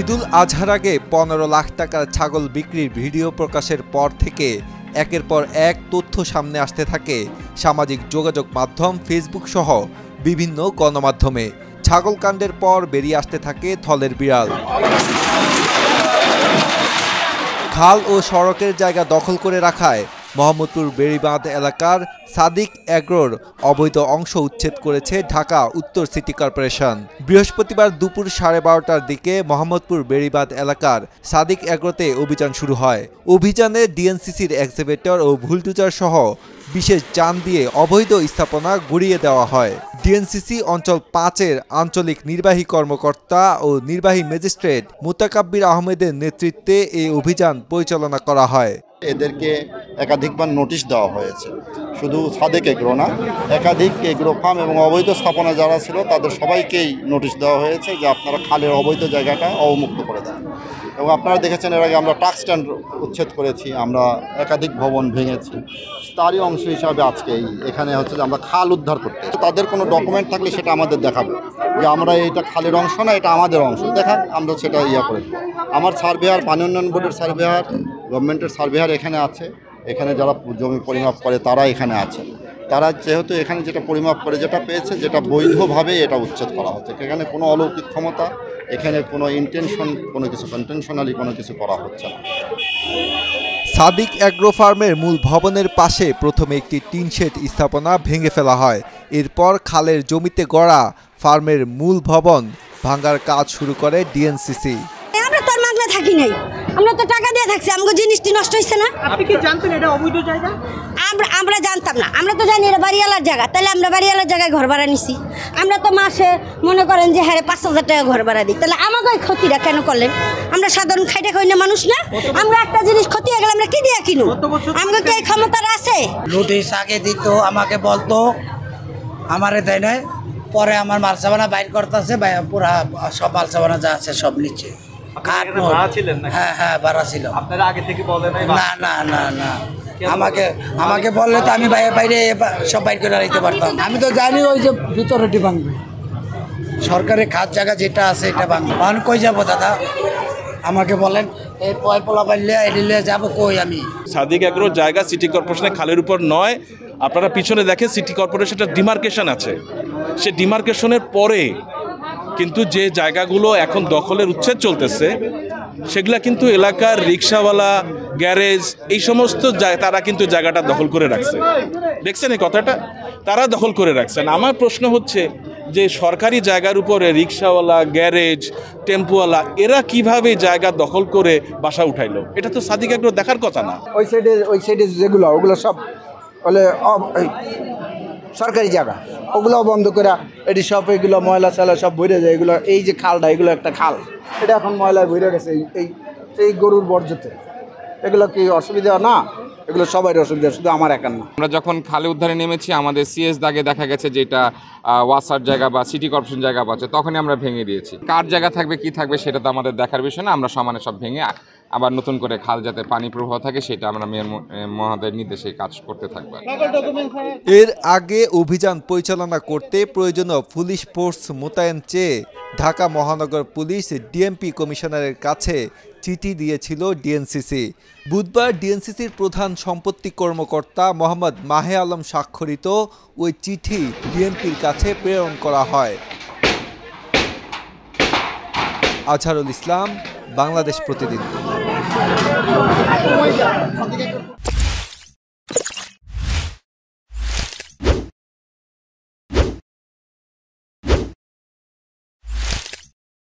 ঈদুল আজহার আগে 15 লাখ টাকার ছাগল বিক্রির ভিডিও প্রকাশের পর থেকে একের পর এক তথ্য সামনে আসতে থাকে সামাজিক যোগাযোগ মাধ্যম ফেসবুক সহ বিভিন্ন গণমাধ্যমে। ছাগল কাণ্ডের পর বেরিয়ে আসতে থাকে থলের বিড়াল। খাল ও সড়কের জায়গা দখল করে রাখায় মোহাম্মদপুর বেড়িবাঁধ এলাকার সাদিক এগ্রোর অবৈধ অংশ উচ্ছেদ করেছে ঢাকা উত্তর সিটি কর্পোরেশন। বৃহস্পতিবার দুপুর 12:30টার দিকে মোহাম্মদপুর বেড়িবাঁধ এলাকার সাদিক এগ্রোতে অভিযান শুরু হয়। অভিযানে ডিএনসিসির এক্সিভেটর ও বুলডোজার সহ বিশেষ যান দিয়ে অবৈধ স্থাপনা গুড়িয়ে দেওয়া হয়। ডিএনসিসি অঞ্চল 5-এর আঞ্চলিক নির্বাহী কর্মকর্তা ও নির্বাহী ম্যাজিস্ট্রেট মুতাকাব্বির আহমেদের নেতৃত্বে এই অভিযান পরিচালনা করা হয়। এদেরকে একাধিকবার নোটিশ দেওয়া হয়েছে, শুধু সাদেক এগ্রো না, একাধিক এগ্রো ফার্ম এবং অবৈধ স্থাপনা যারা ছিল তাদের সবাইকেই নোটিশ দেওয়া হয়েছে যে আপনারা খালের অবৈধ জায়গাটা অবমুক্ত করে দেন। এবং আপনারা দেখেছেন এর আগে আমরা ট্রাক স্ট্যান্ড উচ্ছেদ করেছি, আমরা একাধিক ভবন ভেঙেছি। তারই অংশ হিসাবে আজকে এখানে হচ্ছে যে আমরা খাল উদ্ধার করতে, তাদের কোনো ডকুমেন্ট থাকলে সেটা আমাদের দেখাবে যে আমরা এইটা খালের অংশ না, এটা আমাদের অংশ দেখান, আমরা সেটা করে দেব। আমার সার্ভেয়ার, পানি উন্নয়ন বোর্ডের সার্ভেয়ার, গভর্নমেন্টের সার্ভেয়ার এখানে আছে, এখানে যারা জমি পরিমাপ করে তারা এখানে আছে। তারা যেহেতু এখানে যেটা পরিমাপ করে যেটা পেয়েছে, যেটা বৈধভাবে এটা উচ্ছেদ করা হচ্ছে, এখানে কোনো অলৌকিক ক্ষমতা, এখানে কোনো ইন্টেনশন, কোনো কিছু কন্টেনশনালি কোনো কিছু করা হচ্ছে না। সাদিক এগ্রো ফার্মের মূল ভবনের পাশে প্রথমে একটি টিন শেড স্থাপনা ভেঙে ফেলা হয়। এরপর খালের জমিতে গড়া ফার্মের মূল ভবন ভাঙার কাজ শুরু করে ডিএনসিসি। আমরা তো মাগনা থাকি নাই, আমরা তো টাকা দিয়ে থাকছি, আমাদের জিনিসটি নষ্ট হয়েছে না। আপনি কি জানতেন এটা অবৈধ জায়গা? আমরা জানতাম না, আমরা তো জানি এটা বাড়িওয়ালার জায়গা, তাহলে আমরা বাড়িওয়ালার জায়গায় ঘর ভাড়া নিছি। আমরা তো মাসে মনে করেন যে হ্যাঁ 5,000 টাকা ঘর ভাড়া দিই, তাহলে আমাকে ওই ক্ষতিটা কেন করলেন? আমরা সাধারণ খাইটা খাই না মানুষ না? আমরা একটা জিনিস ক্ষতি হয়ে গেলে আমরা কি দিয়ে কিনু? আমাকে কি এই ক্ষমতা আছে? নোটিশ আগে দিত, আমাকে বলতো, আমারে দেয় নয়, পরে আমার মালসাবানা বাইর করতেছে, পুরা সব মালসাবানা যা আছে সব নিচ্ছে। হ্যাঁ হ্যাঁ ভাড়া ছিল। আপনারা আগে থেকে বলেন নাই? না না না না, আমাকে বললে তো আমি বাইরে সব বাইর করে নিতে পারতাম। আমি তো জানি ওই যে ভিতরেটি ভাঙবে, সরকারের খাত জায়গা যেটা আছে এটা ভাঙবে। আমি কই যাবো দাদা, আমাকে বলেন এই পয়পলা পাইলে এডিলে যাবো কই? আমি সাদিক এগ্রোর জায়গা সিটি কর্পোরেশনের খালের উপর নয়। আপনারা পিছনে দেখেন সিটি কর্পোরেশনের ডিমার্কেশন আছে, সে ডিমার্কেশনের পরে কিন্তু যে জায়গাগুলো এখন দখলের উচ্ছেদ চলতেছে সেগুলা কিন্তু এলাকার রিক্সাওয়ালা, গ্যারেজ, এই সমস্ত তারা কিন্তু জায়গাটা দখল করে রাখছে। দেখছেন এই কথাটা, তারা দখল করে রাখছেন। আমার প্রশ্ন হচ্ছে যে সরকারি জায়গার উপরে রিক্সাওয়ালা, গ্যারেজ, টেম্পুওয়ালা এরা কিভাবে জায়গা দখল করে বাসা উঠাইলো? এটা তো সাদিক এগ্রো দেখার কথা না। ওই সাইডে যেগুলো ওগুলো সব বলে সরকারি জায়গা, ওগুলোও বন্ধ করে এটি সব এগুলো ময়লা সালা সব ভরে যায়। এগুলো এই যে খালটা, এগুলো একটা খাল, এটা এখন ময়লায় ভরে গেছে এই গরুর বর্জ্যতে। এগুলো কি অসুবিধা না? এগুলো সবারই অসুবিধা, শুধু আমার একার না। আমরা যখন খালে উদ্ধারে নেমেছি আমাদের সিএস দাগে দেখা গেছে যে এটা ওয়াসার জায়গা বা সিটি কর্পোরেশন জায়গা পাচ্ছে, তখনই আমরা ভেঙে দিয়েছি। কার জায়গা থাকবে কি থাকবে সেটা তো আমাদের দেখার বিষয় না, আমরা সমানে সব ভেঙে আবার নতুন করে খাল যাতে পানি প্রবাহ থাকে সেটা আমরা মেয়র মহোদয়ের নির্দেশে কাজ করতে থাকবো। এর আগে অভিযান পরিচালনা করতে প্রয়োজনীয় পুলিশ ফোর্স মোতায়েন চেয়ে ঢাকা মহানগর পুলিশ ডিএমপি কমিশনারের কাছে চিঠি দিয়েছিল ডিএনসিসি। বুধবার ডিএনসিসির প্রধান সম্পত্তি কর্মকর্তা মোহাম্মদ মাহে আলম স্বাক্ষরিত ওই চিঠি ডিএমপির কাছে প্রেরণ করা হয়। আজহারুল ইসলাম, বাংলাদেশ প্রতিদিন।